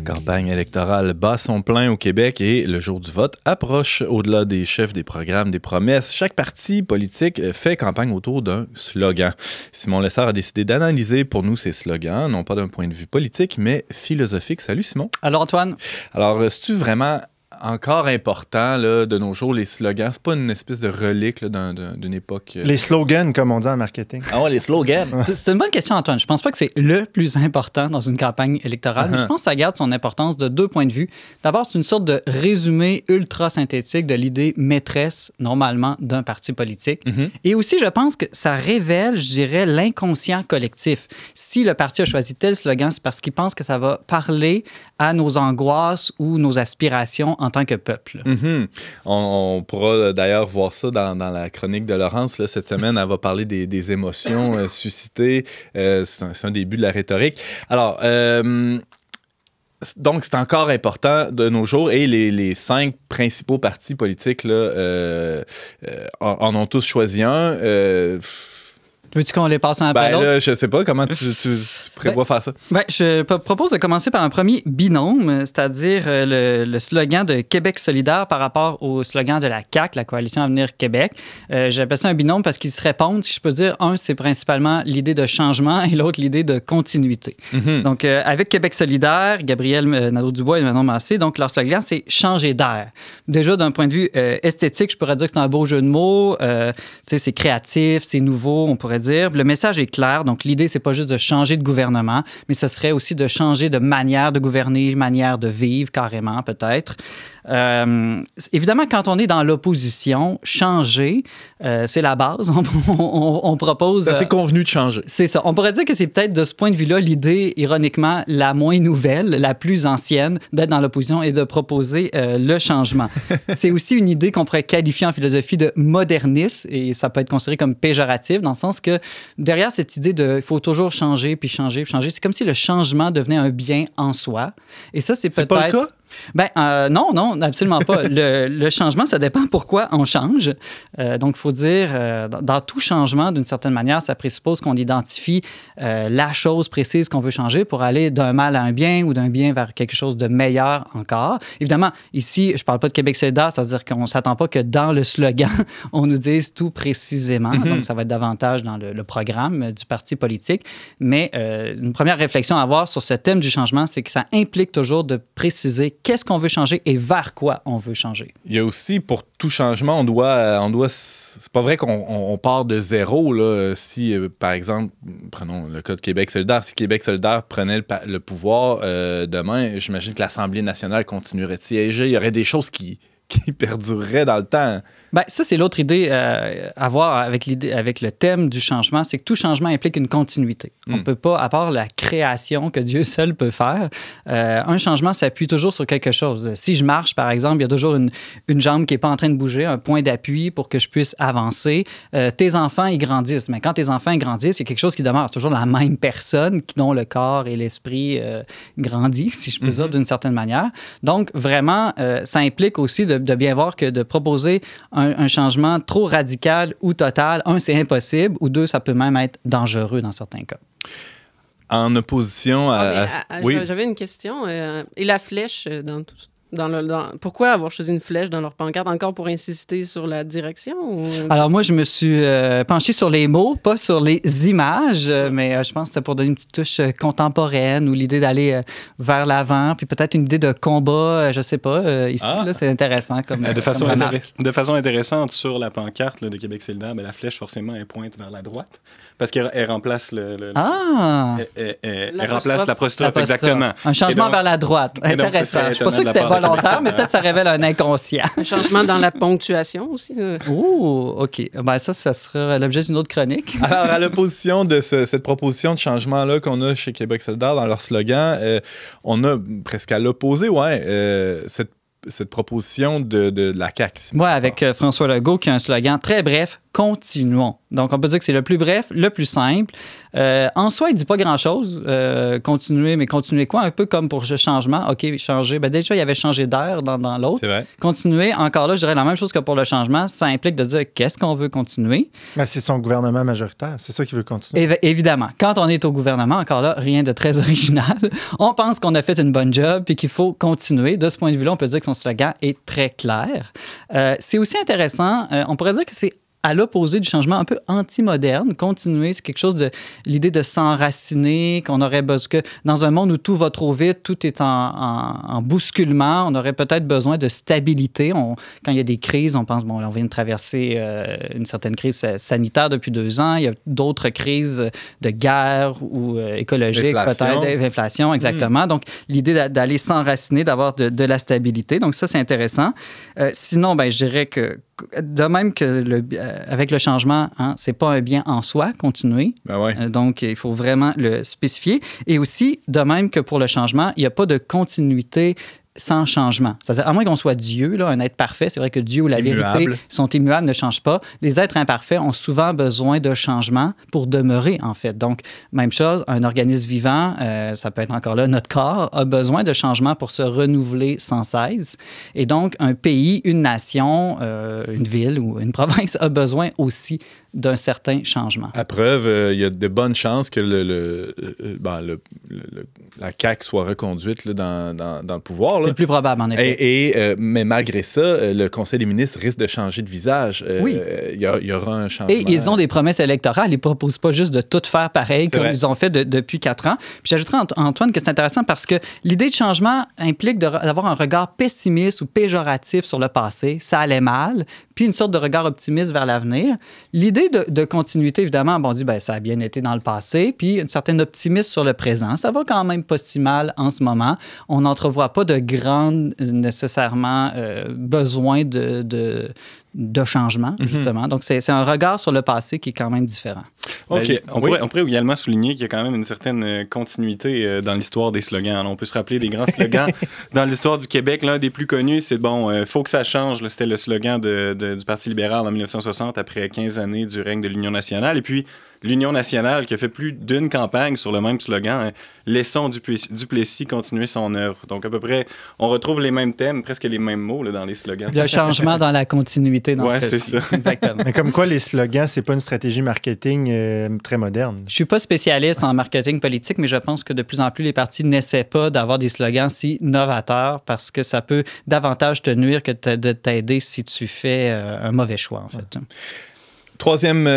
campagne électorale bat son plein au Québec et le jour du vote approche. Au-delà des chefs, des programmes, des promesses, chaque parti politique fait campagne autour d'un slogan. Simon Lessard a décidé d'analyser pour nous ces slogans, non pas d'un point de vue politique, mais philosophique. Salut Simon. Alors Antoine. Alors, c'est-tu vraiment encore important là, de nos jours, les slogans? C'est pas une espèce de relique là, d'une époque... Les slogans, comme on dit en marketing. Ah ouais, les slogans! C'est une bonne question, Antoine. Je pense pas que c'est le plus important dans une campagne électorale, mais je pense que ça garde son importance de deux points de vue. D'abord, c'est une sorte de résumé ultra synthétique de l'idée maîtresse, normalement, d'un parti politique. Et aussi, je pense que ça révèle, je dirais, l'inconscient collectif. Si le parti a choisi tel slogan, c'est parce qu'il pense que ça va parler à nos angoisses ou nos aspirations en tant que peuple. On pourra d'ailleurs voir ça dans la chronique de Laurence. Là, cette semaine, elle va parler des émotions suscitées. C'est un début de la rhétorique. Alors, donc, c'est encore important de nos jours et les 5 principaux partis politiques là, en ont tous choisi un. Veux-tu qu'on les passe un après l'autre? Là, je sais pas comment tu prévois faire ça. Je propose de commencer par un premier binôme, c'est-à-dire le slogan de Québec solidaire par rapport au slogan de la CAQ, la Coalition Avenir Québec. J'appelle ça un binôme parce qu'ils se répondent, si je peux dire. Un, c'est principalement l'idée de changement et l'autre, l'idée de continuité. Donc, avec Québec solidaire, Gabriel Nadeau-Dubois et Manon Massé, donc leur slogan, c'est « changer d'air ». Déjà, d'un point de vue esthétique, je pourrais dire que c'est un beau jeu de mots. C'est créatif, c'est nouveau, on pourrait dire. Le message est clair. Donc, l'idée, c'est pas juste de changer de gouvernement, mais ce serait aussi de changer de manière de gouverner, manière de vivre, carrément, peut-être. Évidemment, quand on est dans l'opposition, changer, c'est la base. On propose... Ça fait convenu de changer. C'est ça. On pourrait dire que c'est peut-être de ce point de vue-là l'idée, ironiquement, la moins nouvelle, la plus ancienne, d'être dans l'opposition et de proposer le changement. C'est aussi une idée qu'on pourrait qualifier en philosophie de moderniste, et ça peut être considéré comme péjoratif, dans le sens que derrière cette idée de il faut toujours changer, puis changer, puis changer, c'est comme si le changement devenait un bien en soi. Et ça, c'est peut-être... pas le cas? Non, absolument pas. Le changement, ça dépend pourquoi on change. Donc, il faut dire, dans tout changement, d'une certaine manière, ça présuppose qu'on identifie la chose précise qu'on veut changer pour aller d'un mal à un bien ou d'un bien vers quelque chose de meilleur encore. Évidemment, ici, je ne parle pas de Québec solidaire, c'est-à-dire qu'on ne s'attend pas que dans le slogan, on nous dise tout précisément. Donc, ça va être davantage dans le programme du parti politique. Mais une première réflexion à avoir sur ce thème du changement, c'est que ça implique toujours de préciser qu'est-ce qu'on veut changer et vers quoi on veut changer. Il y a aussi, pour tout changement, on doit c'est pas vrai qu'on part de zéro. Là. Si, par exemple, prenons le cas de Québec solidaire, si Québec solidaire prenait le pouvoir demain, j'imagine que l'Assemblée nationale continuerait de siéger. Il y aurait des choses qui perdureraient dans le temps. Ça, c'est l'autre idée à voir avec le thème du changement, c'est que tout changement implique une continuité. On ne peut pas, à part la création que Dieu seul peut faire, un changement s'appuie toujours sur quelque chose. Si je marche, par exemple, il y a toujours une jambe qui n'est pas en train de bouger, un point d'appui pour que je puisse avancer. Tes enfants, ils grandissent. Mais quand tes enfants grandissent, il y a quelque chose qui demeure. C'est toujours la même personne dont le corps et l'esprit grandissent, si je peux dire, d'une certaine manière. Donc, vraiment, ça implique aussi de bien voir que de proposer un changement trop radical ou total, c'est impossible, ou deux, ça peut même être dangereux dans certains cas. En opposition à... Oui. J'avais une question. Et la flèche dans tout ça? Pourquoi avoir choisi une flèche dans leur pancarte? Encore pour insister sur la direction? Ou... Alors moi, je me suis penché sur les mots, pas sur les images, mais je pense que c'était pour donner une petite touche contemporaine ou l'idée d'aller vers l'avant, puis peut-être une idée de combat, je sais pas. Ici, là, c'est intéressant. De façon intéressante, sur la pancarte là, de Québec solidaire, la flèche, forcément, elle pointe vers la droite. Parce qu'elle remplace elle remplace l'apostrophe, exactement. Un changement vers la droite. Intéressant. Je ne suis pas sûr que c'était volontaire, mais peut-être ça révèle un inconscient. Un changement dans la ponctuation aussi. Oh, OK. Ça sera l'objet d'une autre chronique. Alors, à l'opposition de cette proposition de changement-là qu'on a chez Québec solidaire dans leur slogan, on a presque à l'opposé, cette proposition de la CAQ. Oui, avec François Legault qui a un slogan très bref, continuons. Donc, on peut dire que c'est le plus bref, le plus simple. En soi, il ne dit pas grand-chose. Continuer, mais continuer quoi? Un peu comme pour le changement. OK, changer. Ben, déjà, il y avait changé d'air dans l'autre. C'est vrai. Continuer, encore là, je dirais la même chose que pour le changement. Ça implique de dire qu'est-ce qu'on veut continuer. Ben, c'est son gouvernement majoritaire. C'est ça qu'il veut continuer. Évidemment. Quand on est au gouvernement, encore là, rien de très original. On pense qu'on a fait une bonne job puis qu'il faut continuer. De ce point de vue-là, on peut dire que son slogan est très clair. C'est aussi intéressant. On pourrait dire que c'est à l'opposé du changement un peu anti-moderne. Continuer, c'est quelque chose de l'idée de s'enraciner, qu'on aurait besoin que dans un monde où tout va trop vite, tout est en bousculement, on aurait peut-être besoin de stabilité. Quand il y a des crises, on pense, bon, on vient de traverser une certaine crise sanitaire depuis 2 ans, il y a d'autres crises de guerre ou écologiques, peut-être, d'inflation, exactement. Donc, l'idée d'aller s'enraciner, d'avoir de la stabilité. Donc, ça, c'est intéressant. Sinon, ben, je dirais que de même que avec le changement, hein, c'est pas un bien en soi, continuer. Ben ouais. Donc, il faut vraiment le spécifier. Et aussi, de même que pour le changement, il n'y a pas de continuité sans changement. C'est-à-dire, à moins qu'on soit Dieu, là, un être parfait, c'est vrai que Dieu ou la vérité sont immuables, ne changent pas. Les êtres imparfaits ont souvent besoin de changement pour demeurer, en fait. Donc, même chose, un organisme vivant, ça peut être encore là, notre corps, a besoin de changement pour se renouveler sans cesse. Et donc, un pays, une nation, une ville ou une province a besoin aussi d'un certain changement. À preuve, il y a de bonnes chances que la CAQ soit reconduite là, dans le pouvoir. C'est le plus probable, en effet. Mais malgré ça, le Conseil des ministres risque de changer de visage. Oui. Il y aura un changement. Et ils ont des promesses électorales. Ils ne proposent pas juste de tout faire pareil comme ils ont fait depuis 4 ans. Puis j'ajouterais, Antoine, que c'est intéressant parce que l'idée de changement implique d'avoir un regard pessimiste ou péjoratif sur le passé. Ça allait mal. Puis une sorte de regard optimiste vers l'avenir. L'idée de continuité, évidemment, on dit, ben, ça a bien été dans le passé, puis une certaine optimisme sur le présent. Ça va quand même pas si mal en ce moment. On n'entrevoit pas de grands, nécessairement, besoin de changement, justement. Donc, c'est un regard sur le passé qui est quand même différent. OK. On pourrait également souligner qu'il y a quand même une certaine continuité dans l'histoire des slogans. Alors, on peut se rappeler des grands slogans dans l'histoire du Québec. L'un des plus connus, c'est « Faut que ça change ». C'était le slogan du Parti libéral en 1960, après 15 années du règne de l'Union nationale. Et puis, l'Union nationale qui a fait plus d'une campagne sur le même slogan, laissons Duplessis continuer son œuvre. Donc, à peu près, on retrouve les mêmes thèmes, presque les mêmes mots là, dans les slogans. Le changement dans la continuité dans ce cas-ci. c'est ça. Exactement. Mais comme quoi, les slogans, c'est pas une stratégie marketing très moderne. Je suis pas spécialiste en marketing politique, mais je pense que de plus en plus, les partis n'essaient pas d'avoir des slogans si novateurs parce que ça peut davantage te nuire que de t'aider si tu fais un mauvais choix, en fait. Troisième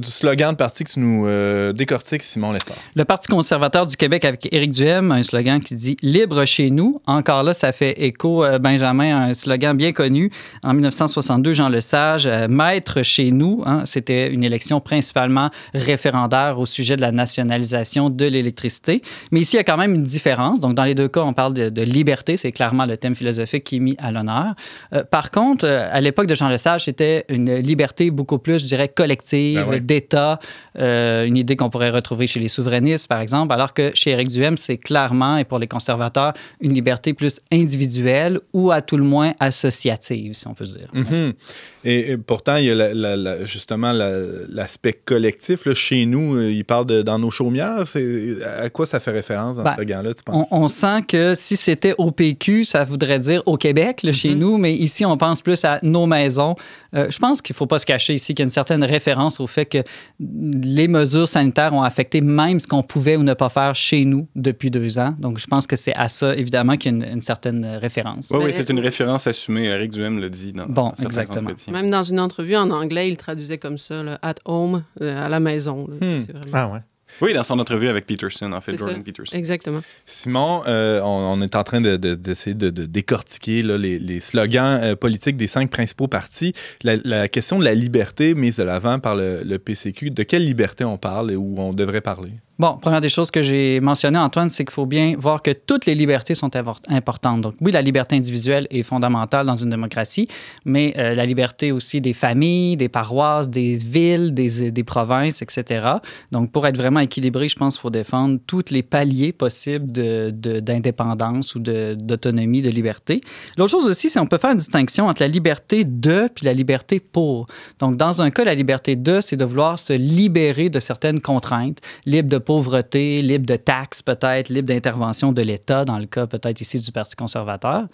slogan de parti que tu nous décortiques, Simon Lessard. Le Parti conservateur du Québec avec Éric Duhem, un slogan qui dit « Libre chez nous ». Encore là, ça fait écho, Benjamin, un slogan bien connu. En 1962, Jean Lesage, « Maître chez nous hein, ». C'était une élection principalement référendaire au sujet de la nationalisation de l'électricité. Mais ici, il y a quand même une différence. Donc, dans les deux cas, on parle de liberté. C'est clairement le thème philosophique qui est mis à l'honneur. Par contre, à l'époque de Jean Lesage, c'était une liberté beaucoup plus, je dirais, collective, d'État, une idée qu'on pourrait retrouver chez les souverainistes, par exemple, alors que chez Éric Duhem, c'est clairement, et pour les conservateurs, une liberté plus individuelle ou à tout le moins associative, si on peut dire. Mm-hmm. Et pourtant, il y a justement l'aspect collectif. Là, chez nous, il parle dans nos chaumières. À quoi ça fait référence dans ce slogan-là, tu penses? On sent que si c'était au PQ, ça voudrait dire au Québec, là, chez nous, mais ici, on pense plus à nos maisons. Je pense qu'il ne faut pas se cacher ici qu'il y a une certaine référence au fait que les mesures sanitaires ont affecté même ce qu'on pouvait ou ne pas faire chez nous depuis 2 ans. Donc, je pense que c'est à ça, évidemment, qu'il y a une certaine référence. Oui, c'est une référence assumée. Éric Duhem l'a dit dans certains entretiens. Même dans une entrevue en anglais, il traduisait comme ça, là, « at home », à la maison. Là. C'est vraiment... Ah ouais. Oui, dans son entrevue avec Peterson, en fait, Jordan Peterson. Exactement. Simon, on est en train d'essayer de décortiquer là, les slogans politiques des 5 principaux partis. La question de la liberté mise de l'avant par le PCQ, de quelle liberté on parle et où on devrait parler? Bon, première des choses que j'ai mentionnées, Antoine, c'est qu'il faut bien voir que toutes les libertés sont importantes. Donc, oui, la liberté individuelle est fondamentale dans une démocratie, mais la liberté aussi des familles, des paroisses, des villes, des provinces, etc. Donc, pour être vraiment équilibré, je pense qu'il faut défendre tous les paliers possibles d'indépendance ou d'autonomie, de liberté. L'autre chose aussi, c'est qu'on peut faire une distinction entre la liberté de puis la liberté pour. Donc, dans un cas, la liberté de, c'est de vouloir se libérer de certaines contraintes, libre de pauvreté, libre de taxes peut-être, libre d'intervention de l'État, dans le cas peut-être ici du Parti conservateur.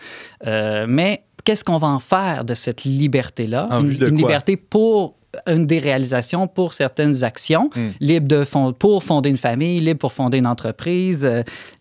Mais qu'est-ce qu'on va en faire de cette liberté-là? Une liberté pour une des réalisations, pour certaines actions, libre pour fonder une famille, libre pour fonder une entreprise,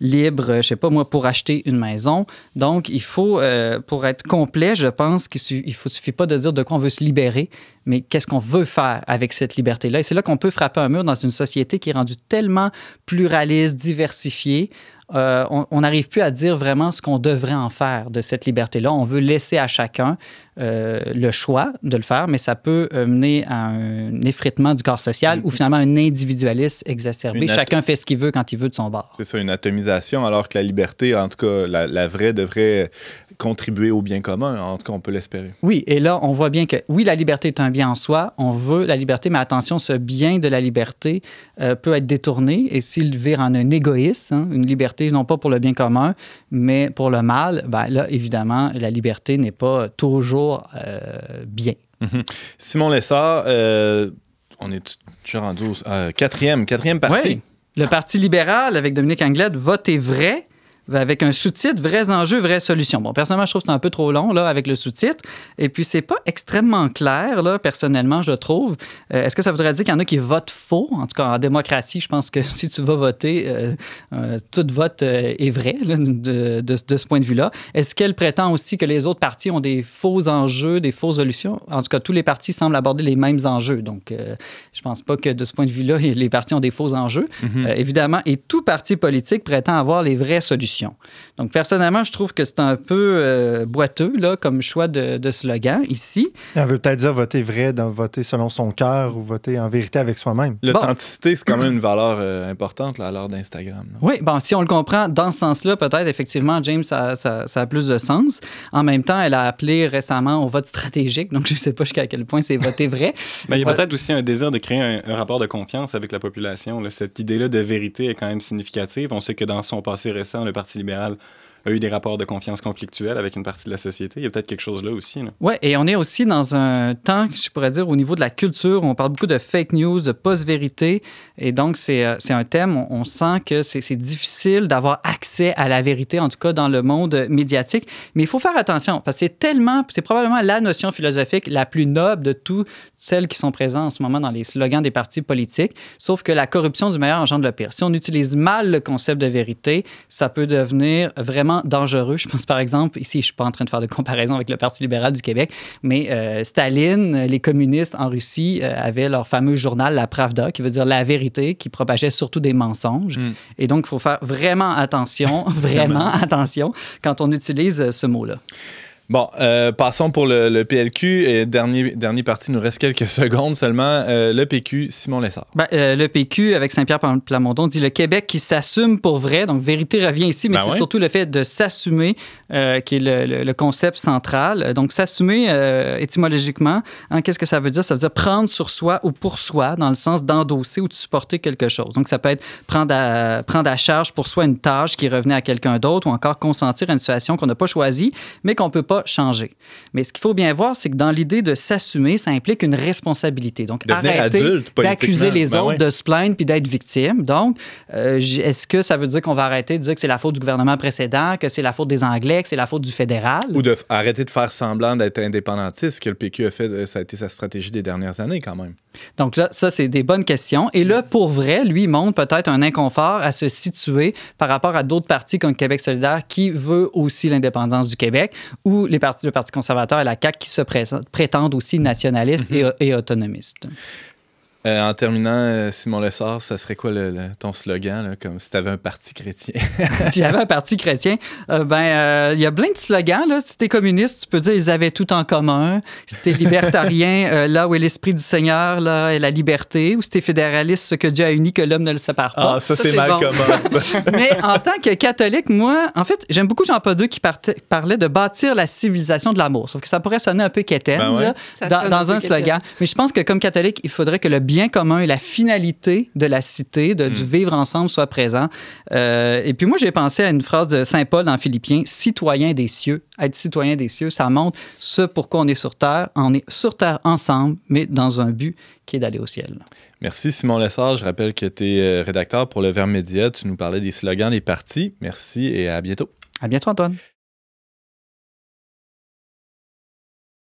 libre, je sais pas moi, pour acheter une maison. Donc, il faut, pour être complet, je pense qu'il ne suffit pas de dire de quoi on veut se libérer, mais qu'est-ce qu'on veut faire avec cette liberté-là. Et c'est là qu'on peut frapper un mur dans une société qui est rendue tellement pluraliste, diversifiée. On n'arrive plus à dire vraiment ce qu'on devrait en faire de cette liberté-là. On veut laisser à chacun le choix de le faire, mais ça peut mener à un effritement du corps social ou finalement un individualisme exacerbé. Chacun fait ce qu'il veut quand il veut de son bord. C'est ça, une atomisation, alors que la liberté, en tout cas, la vraie, devrait contribuer au bien commun. En tout cas, on peut l'espérer. Oui, et là, on voit bien que, oui, la liberté est un bien en soi. On veut la liberté, mais attention, ce bien de la liberté peut être détourné et s'il vire en un égoïsme, une liberté non pas pour le bien commun, mais pour le mal, ben là, évidemment, la liberté n'est pas toujours bien. Simon Lessard, on est déjà rendu au quatrième parti. Oui, le Parti libéral, avec Dominique Anglade, Votez vrai, avec un sous-titre « Vrais enjeux, vraies solutions ». Bon, personnellement, je trouve que c'est un peu trop long, là, avec le sous-titre. Et puis, c'est pas extrêmement clair, là, personnellement, je trouve. Est-ce que ça voudrait dire qu'il y en a qui votent faux? En tout cas, en démocratie, je pense que si tu vas voter, tout vote est vrai, là, de ce point de vue-là. Est-ce qu'elle prétend aussi que les autres partis ont des faux enjeux, des fausses solutions? En tout cas, tous les partis semblent aborder les mêmes enjeux. Donc, je pense pas que de ce point de vue-là, les partis ont des faux enjeux, évidemment. Et tout parti politique prétend avoir les vraies solutions. Donc, personnellement, je trouve que c'est un peu boiteux là, comme choix de slogan ici. On veut peut-être dire voter vrai, voter selon son cœur ou voter en vérité avec soi-même. L'authenticité, c'est quand même une valeur importante là, à l'heure d'Instagram. Là. Oui, bon, si on le comprend dans ce sens-là, peut-être, effectivement, James, ça a plus de sens. En même temps, elle a appelé récemment au vote stratégique, donc je ne sais pas jusqu'à quel point c'est voter vrai. Mais il y a peut-être aussi un désir de créer un rapport de confiance avec la population. Là. Cette idée-là de vérité est quand même significative. On sait que dans son passé récent, le Parti libéral a eu des rapports de confiance conflictuels avec une partie de la société. Il y a peut-être quelque chose là aussi. Oui, et on est aussi dans un temps, je pourrais dire, au niveau de la culture, on parle beaucoup de fake news, de post-vérité, et donc c'est un thème, on sent que c'est difficile d'avoir accès à la vérité, en tout cas dans le monde médiatique, mais il faut faire attention, parce que c'est probablement la notion philosophique la plus noble de toutes celles qui sont présentes en ce moment dans les slogans des partis politiques, sauf que la corruption du meilleur engendre le pire. Si on utilise mal le concept de vérité, ça peut devenir vraiment dangereux. Je pense, par exemple, ici, je ne suis pas en train de faire de comparaison avec le Parti libéral du Québec, mais Staline, les communistes en Russie avaient leur fameux journal, la Pravda, qui veut dire la vérité, qui propageait surtout des mensonges. Et donc, il faut faire vraiment attention, attention, quand on utilise ce mot-là. Bon, passons pour le PLQ. Et dernier parti, il nous reste quelques secondes seulement. Le PQ, Simon Lessard. Le PQ, avec Saint-Pierre Plamondon, dit le Québec qui s'assume pour vrai. Donc, vérité revient ici, mais c'est surtout le fait de s'assumer qui est le concept central. Donc, s'assumer étymologiquement, qu'est-ce que ça veut dire? Ça veut dire prendre sur soi ou pour soi, dans le sens d'endosser ou de supporter quelque chose. Donc, ça peut être prendre à charge pour soi une tâche qui revenait à quelqu'un d'autre ou encore consentir à une situation qu'on n'a pas choisie, mais qu'on ne peut pas changer. Mais ce qu'il faut bien voir, c'est que dans l'idée de s'assumer, ça implique une responsabilité. Donc, arrêter d'accuser les autres, de se plaindre puis d'être victime. Donc, est-ce que ça veut dire qu'on va arrêter de dire que c'est la faute du gouvernement précédent, que c'est la faute des Anglais, que c'est la faute du fédéral? Ou arrêter de faire semblant d'être indépendantiste, ce que le PQ a fait, ça a été sa stratégie des dernières années quand même. Donc là, ça, c'est des bonnes questions. Et là, pour vrai, lui, montre peut-être un inconfort à se situer par rapport à d'autres partis comme Québec solidaire qui veut aussi l'indépendance du Québec ou le Parti conservateur et la CAQ qui se prétendent aussi nationalistes et autonomistes. En terminant, Simon Lessard, ça serait quoi ton slogan, là, comme si tu avais un parti chrétien? Si j'avais un parti chrétien, il y a plein de slogans. Là. Si t'es communiste, tu peux dire ils avaient tout en commun. Si t'es libertarien, là où est l'esprit du Seigneur, là est la liberté. Ou si t'es fédéraliste, ce que Dieu a uni, que l'homme ne le sépare pas. Ah, ça c'est c'est mal bon. commun. Ça. Mais en tant que catholique, moi, en fait, j'aime beaucoup Jean-Paul II qui parlait de bâtir la civilisation de l'amour. Sauf que ça pourrait sonner un peu quétaine Ben ouais. là, Ça sonne un dans peu un slogan. Mais je pense que comme catholique, il faudrait que le bien commun et la finalité de la cité, du vivre ensemble, soient présents. Et puis moi, j'ai pensé à une phrase de Saint Paul dans Philippiens, « Citoyen des cieux ». Être citoyen des cieux, ça montre ce pourquoi on est sur Terre. On est sur Terre ensemble, mais dans un but qui est d'aller au ciel. Merci Simon Lessard. Je rappelle que tu es rédacteur pour le Verbe Média. Tu nous parlais des slogans des partis. Merci et à bientôt. À bientôt, Antoine.